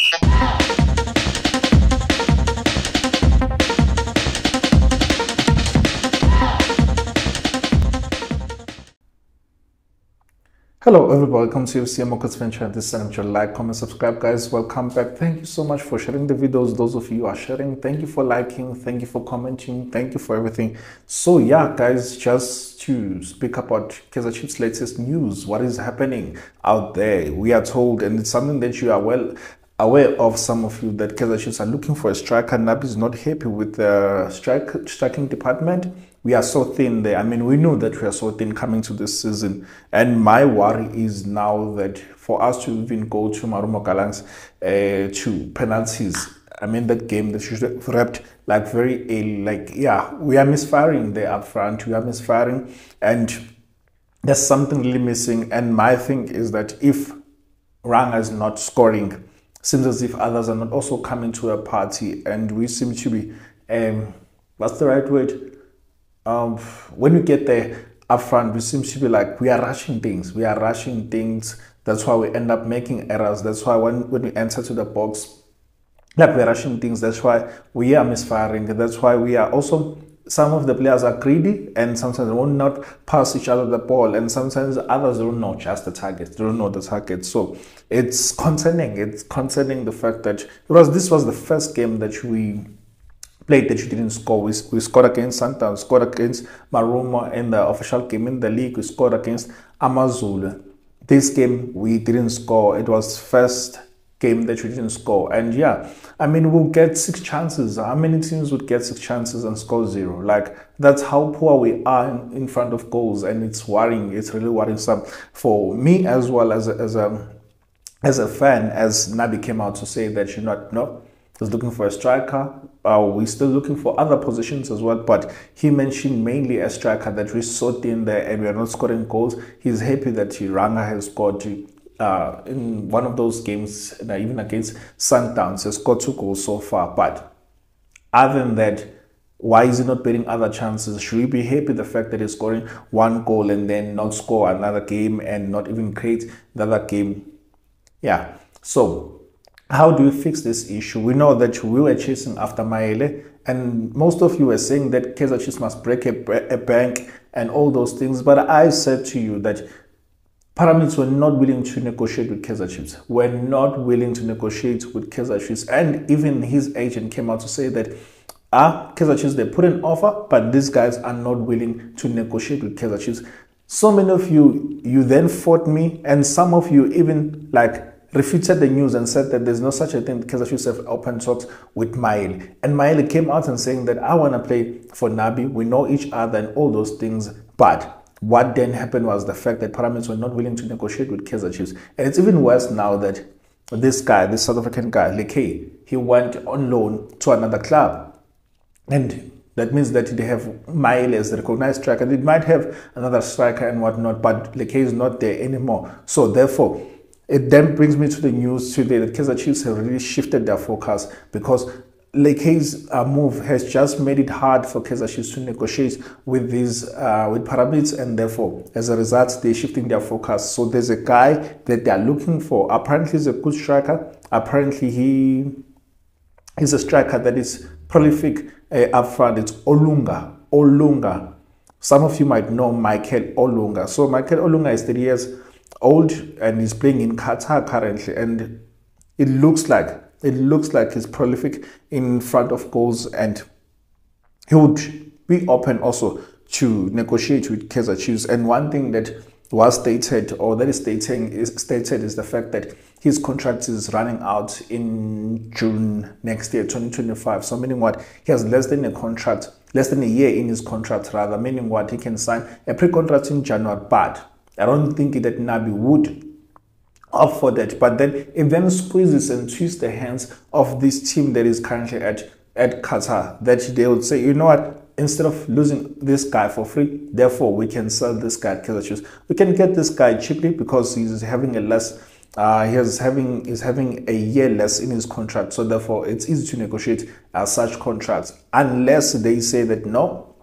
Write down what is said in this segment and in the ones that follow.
Hello everybody, welcome to Amakhosi venture. This is like, comment, subscribe, guys. Welcome back. Thank you so much for sharing the videos. Those of you who are sharing, thank you for liking, thank you for commenting, thank you for everything. So yeah, guys, just to speak about Kaizer Chiefs' latest news, what is happening out there. We are told, and it's something that you are well aware of, some of you, that Kaizer Chiefs are looking for a striker. Nabi is not happy with the striking department. We are so thin there. I mean, we knew that we are so thin coming to this season. And my worry is now that for us to even go to Marumo Galang's to penalties, I mean, that game that should have wrapped like very ill. Like, yeah, we are misfiring there up front. We are misfiring. And there's something really missing. And my thing is that if Ranga is not scoring, seems as if others are not also coming to a party. And we seem to be, what's the right word? When we get there up front, we seem to be like, we are rushing things. We are rushing things. That's why we end up making errors. That's why when we enter to the box, like, we're rushing things. That's why we are misfiring. That's why we are also, some of the players are greedy and sometimes they will not pass each other the ball. And sometimes others don't know just the target. They don't know the target. So it's concerning. It's concerning the fact that this was the first game that we played that you didn't score. We scored against Sundowns, scored against Marumo in the official game in the league. We scored against Amazulu. This game we didn't score. It was first game that we didn't score. And yeah, I mean, we'll get 6 chances. How many teams would get 6 chances and score 0? Like, that's how poor we are in front of goals, and it's worrying. It's really worrisome for me as well as a fan, as Nabi came out to say that he's looking for a striker. We're still looking for other positions as well, but he mentioned mainly a striker, that we're so thin there and we're not scoring goals. He's happy that Ranga has scored in one of those games, even against Sundowns. He's scored 2 goals so far. But other than that, why is he not getting other chances? Should we be happy the fact that he's scoring 1 goal and then not score another game and not even create another game? Yeah, so how do we fix this issue? We know that we were chasing after Maele, and most of you were saying that Kaizer Chiefs must break a bank and all those things. But I said to you that Pyramids were not willing to negotiate with Kaizer Chiefs. We're not willing to negotiate with Kaizer Chiefs. And even his agent came out to say that Kaizer Chiefs, they put an offer, but these guys are not willing to negotiate with Kaizer Chiefs. So many of you then fought me, and some of you even refuted the news and said that there's no such a thing. Kaizer Chiefs have open talks with Maele. And Maele came out and saying that I want to play for Nabi. We know each other and all those things. But what then happened was the fact that Pyramids were not willing to negotiate with Kaizer Chiefs. And it's even worse now that this guy, this South African guy, Lekay, he went on loan to another club. And that means that they have Maele as the recognized striker. They might have another striker and whatnot, but Lekay is not there anymore. So therefore, it then brings me to the news today that Kaizer Chiefs have really shifted their focus, because Lekay's move has just made it hard for Kaizer Chiefs to negotiate with Pyramids, and therefore, as a result, they're shifting their focus. So there's a guy that they're looking for. Apparently, he's a good striker. Apparently, he's a striker that is prolific up front. It's Olunga. Some of you might know Michael Olunga. So Michael Olunga is 30 years old and he's playing in Qatar currently, and it looks like he's prolific in front of goals, and he would be open also to negotiate with Kaizer Chiefs. And one thing that was stated, or that is stated, is the fact that his contract is running out in June next year, 2025. So meaning what? He has less than a year in his contract rather, meaning what? He can sign a pre-contract in January. But I don't think that Nabi would opt for that. But then it then squeezes and twists the hands of this team that is currently at Qatar, that they would say, you know what, instead of losing this guy for free, therefore we can sell this guy at Kaizer Chiefs. We can get this guy cheaply because he's having a less he's having a year less in his contract. So therefore it's easy to negotiate such contracts, unless they say that no,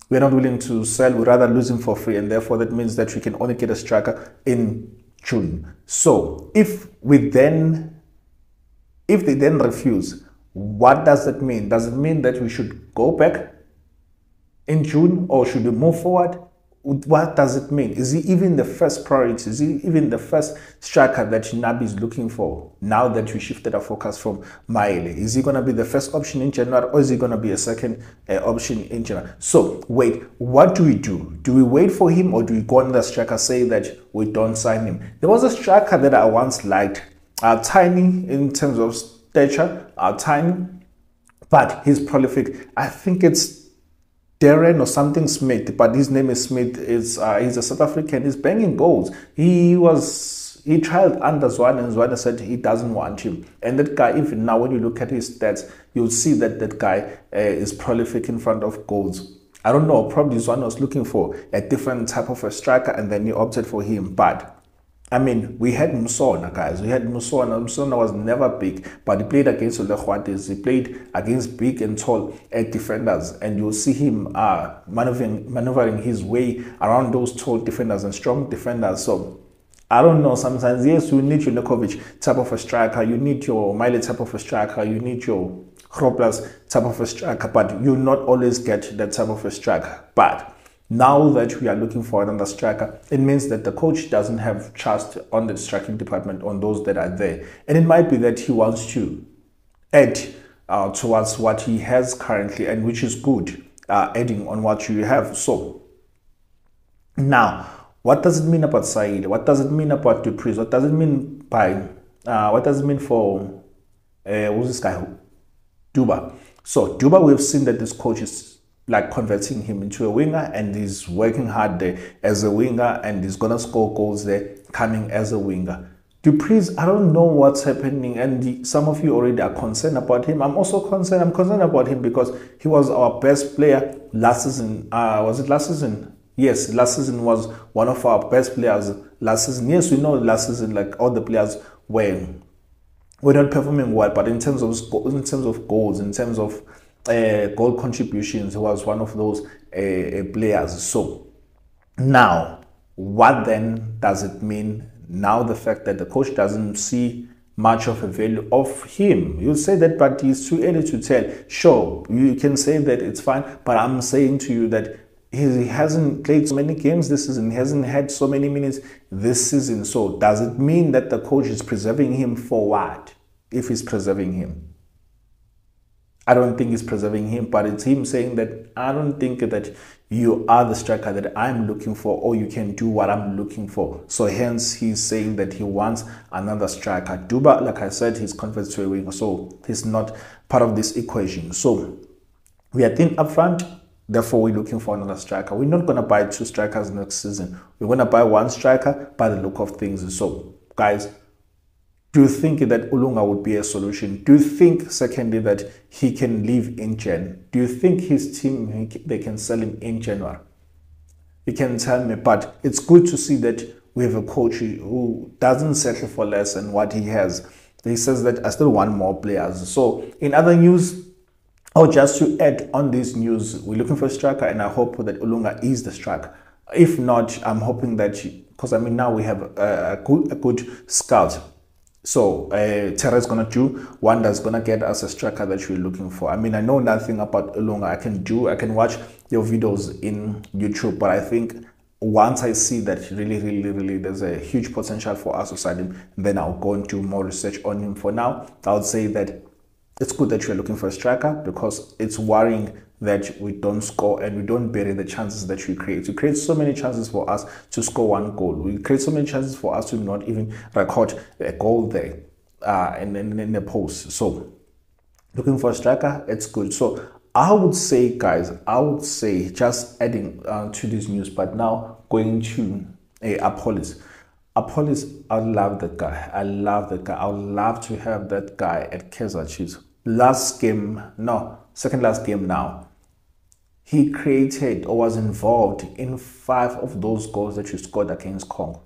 we're not willing to sell, we'd rather lose him for free, and therefore that means that we can only get a striker in June. So if we then If they then refuse, what does that mean? Does it mean that we should go back in June, or should we move forward? What does it mean? Is he even the first priority? Is he even the first striker that Nabi is looking for now that we shifted our focus from Maele? Is he going to be the first option in January, or is he going to be a second option in January? So, wait, what do we do? Do we wait for him, or do we go on the striker, say that we don't sign him? There was a striker that I once liked, tiny in terms of stature, tiny, but he's prolific. I think it's Darren or something Smith, but his name is Smith. He's a South African. He's banging goals. He tried under Zwane, and Zwane said he doesn't want him. And that guy, even now, when you look at his stats, you'll see that that guy is prolific in front of goals. I don't know, probably Zwane was looking for a different type of a striker, and then he opted for him. But I mean, we had Musona, guys. We had Musona. Musona was never big, but he played against Olekhuates. He played against big and tall defenders, and you'll see him maneuvering his way around those tall defenders and strong defenders. So I don't know, sometimes, yes, you need your Nekovic type of a striker, you need your Miley type of a striker, you need your Kroplas type of a striker, but you not always get that type of a striker. But now that we are looking for another striker, it means that the coach doesn't have trust on the striking department, on those that are there. And it might be that he wants to add towards what he has currently, and which is good, adding on what you have. So now, what does it mean about Said? What does it mean about Dupreez? What does it mean by what does it mean for who's this guy? Duba. So Duba, we've seen that this coach is like converting him into a winger, and he's working hard there as a winger, and he's gonna score goals there coming as a winger. Dupreez, I don't know what's happening, and some of you already are concerned about him. I'm also concerned. I'm concerned about him because he was our best player last season. Was it last season? Yes, last season was one of our best players last season. Yes, we know last season, like, all the players were not performing well, but in terms of goals, in terms of goal contributions, he was one of those players. So now, what then does it mean? Now the fact that the coach doesn't see much of a value of him. You'll say that, but it's too early to tell. Sure, you can say that, it's fine, but I'm saying to you that he hasn't played so many games this season. He hasn't had so many minutes this season. So does it mean that the coach is preserving him for what? If he's preserving him, I don't think he's preserving him, but it's him saying that I don't think that you are the striker that I'm looking for, or you can do what I'm looking for. So hence he's saying that he wants another striker. Duba, like I said, he's converted to a winger, so he's not part of this equation. So we are thin up front. Therefore, we're looking for another striker. We're not going to buy 2 strikers next season. We're going to buy 1 striker by the look of things. So, guys, do you think that Ulunga would be a solution? Do you think, secondly, that he can leave in Jan? Do you think his team, they can sell him in January? You can tell me, but it's good to see that we have a coach who doesn't settle for less than what he has. He says that I still want more players. So, in other news, or just to add on this news, we're looking for a striker, and I hope that Ulunga is the striker. If not, I'm hoping that, because I mean, now we have a good scout. So Terra is going to do one that's going to get us a striker that we're looking for. I mean, I know nothing about Ulunga. I can watch your videos in YouTube, but I think once I see that really there's a huge potential for us to sign him, then I'll go and do more research on him. For now, I would say that it's good that you're looking for a striker, because it's worrying that we don't score and we don't bury the chances that we create. We create so many chances for us to score 1 goal. We create so many chances for us to not even record a goal there in the post. So looking for a striker, it's good. So I would say, guys, just adding to this news, but now going to Appolis. Appolis, I love that guy. I would love to have that guy at Kaizer Chiefs. Second last game now. He created or was involved in 5 of those goals that you scored against Congo.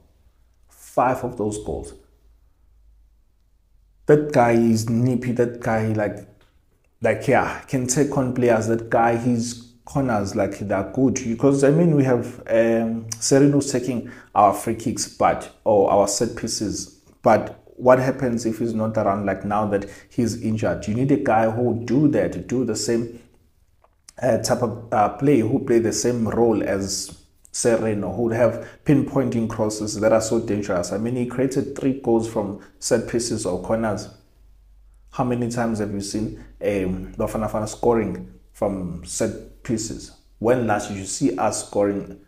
5 of those goals. That guy is nippy. That guy, yeah, can take on players. That guy, his corners, like, they're good. Because, I mean, we have Serino's taking our free kicks, or our set pieces. But what happens if he's not around, like now that he's injured? You need a guy who will do that, to do the same type of play, who play the same role as Sereno, who would have pinpointing crosses that are so dangerous. I mean, he created 3 goals from set pieces or corners. How many times have you seen Bafana scoring from set pieces? When last did you see us scoring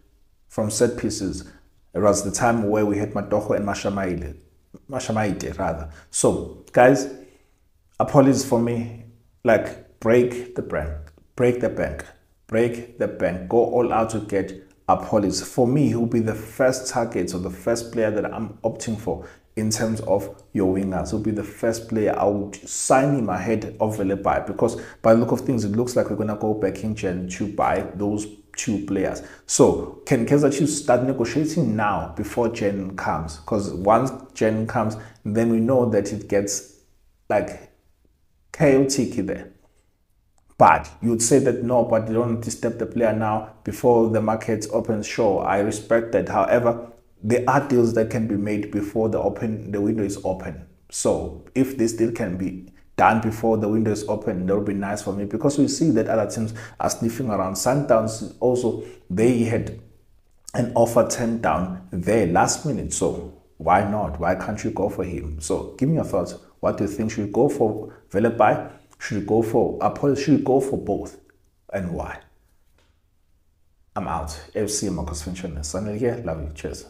from set pieces? It was the time where we had Matojo and Mashamaite rather. So, guys, Appolis for me, like, break the bank, break the bank, break the bank. Go all out to get Appolis. For me, he will be the first target, or the first player that I'm opting for in terms of your wingers. He'll be the first player I would sign him ahead of Velepai, because by the look of things, it looks like we're going to go back in Jan to buy those 2 players. So can Kaizer Chiefs start negotiating now before Jan comes? Because once Jan comes, then we know that it gets like chaotic there. But you would say that no, but you don't disturb the player now before the market opens. Sure, I respect that. However, there are deals that can be made before the window is open. So if this deal can be done before the window is open, that would be nice for me, because we see that other teams are sniffing around. Sundowns also, they had an offer turned down there last minute. So why not? Why can't you go for him? So give me your thoughts. What do you think? Should we go for Velepai? Should we go for Appolis? Should we go for both? And why? I'm out. FC Amakhosi here. Love you. Cheers.